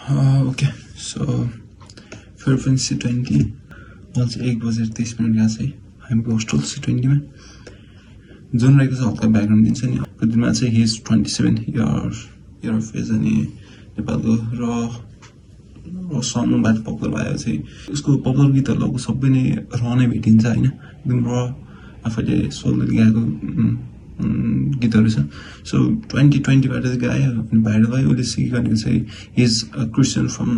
okay so frequency 20 अहिले चाहिँ 1:23 गएको छ है हामीको होस्टल C20 मा जुन रहेको छ हल्का ब्याकग्राउन्ड दिन्छ नि त्यो दिनमा चाहिँ he is 27 year of age अनि नेपालको र सङबाट पपुलर भयो चाहिँ उसको पपुलर गीतहरू सबै नै र नै भेटिन्छ हैन एकदम र आफैले सोलले गाएको गीतहरू छ सो 2020 बाट चाहिँ गायो अनि भाइरल भयो उसले सिकेको चाहिँ he is a Christian from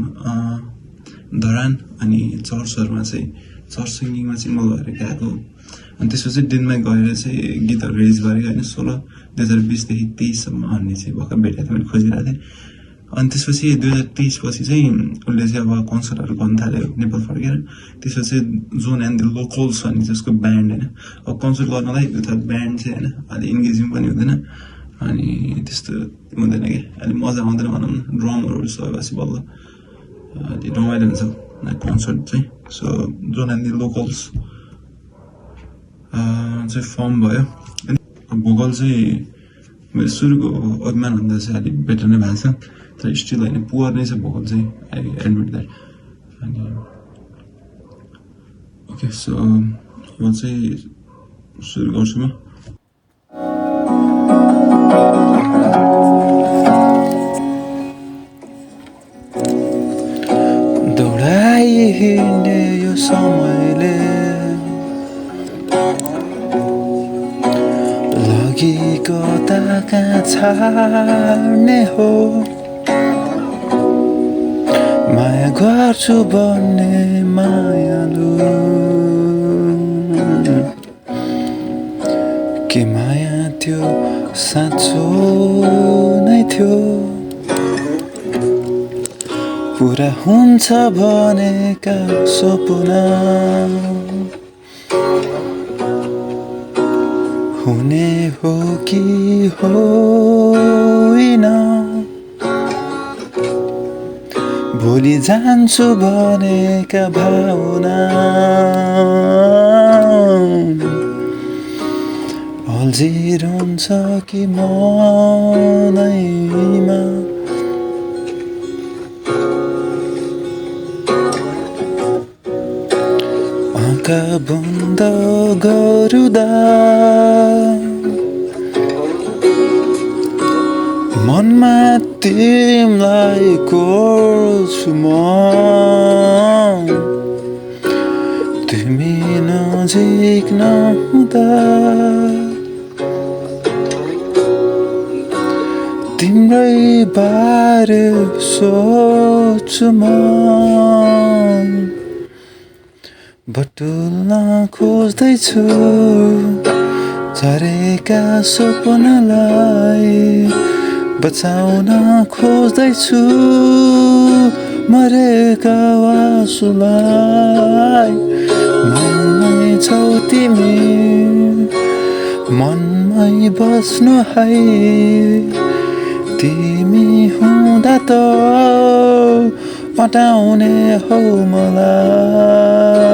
Dharan अनि चर्चहरुमा चाहिँ चर्च सिङ्गिङमा चाहिँ म भएर गएको अनि त्यसपछि दिनमा गएर चाहिँ गीतहरू रिलिज गरेको हैन 16 2020 देखि 23 सम्म भन्ने चाहिँ भर्खर भेटेको थिएँ मैले खोजिरहेको थिएँ अनि त्यसपछि 2023 पछि चाहिँ उसले चाहिँ अब कन्सर्टहरू गर्न थाल्यो नेपाल फर्केर त्यसपछि जोन एन्ड द लोकल्स भन्ने चाहिँ उसको ब्यान्ड हैन अब कन्सर्ट गर्नलाई उता ब्यान्ड चाहिँ हैन अलि इन्गेजिङ पनि हुँदैन अनि त्यस्तो हुँदैन के अलि मजा आउँदैन भनौँ न ड्रमहरू सबै बल्ल अलि रमाइलो हुन्छ कन्सर्ट चाहिँ so John and the locals चाहिँ फर्म भयो अनि भोकल चाहिँ मेरो सुरुको अभिमान भन्दा चाहिँ अलिक बेटर नै भएको छ तर स्टिल होइन पुवर नै छ भोकल चाहिँ आई एडमिट द्याट अनि ओके सो म चाहिँ सुरु गर्छु म दौडाइ हिँड्ने यो समयले लगेको ताका छाड्ने हो माया गर्छु भन्ने मायालु के माया त्यो साँचो नै थियो पुरा हुन्छ भनेका सपना हुने हो कि होइन भोलि जान्छु भनेका भावना अल्झिर हुन्छ कि मनैमा आँखा बन्द गरुदा मनमा तिमलाई कोर्छु म तिमी नजिक नहुँदा तिम्रै बारे सोच्छु म बटुल्न खोज्दैछु झरेका सपनालाई बचाउन खोज्दैछु मरेका आँसुलाई मनमै छौ तिमी मनमै बस्नु है तिमी हुँदा त पटाउने हौ मलाई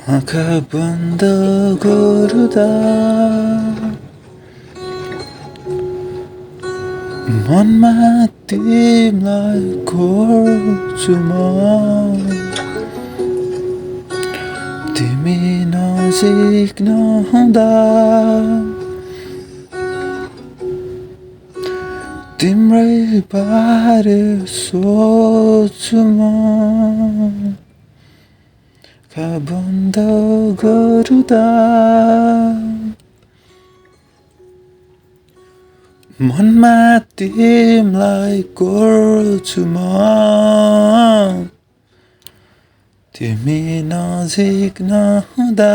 आँखा बन्द गरुदा मनमा तिमलाई खोज्छु म तिमी नजिक नहुँदा तिम्रै बारे सोच्छु म आँखा बन्द गरुदा मनमा तिमलाई कोर्छु म तिमी नजिक नहुँदा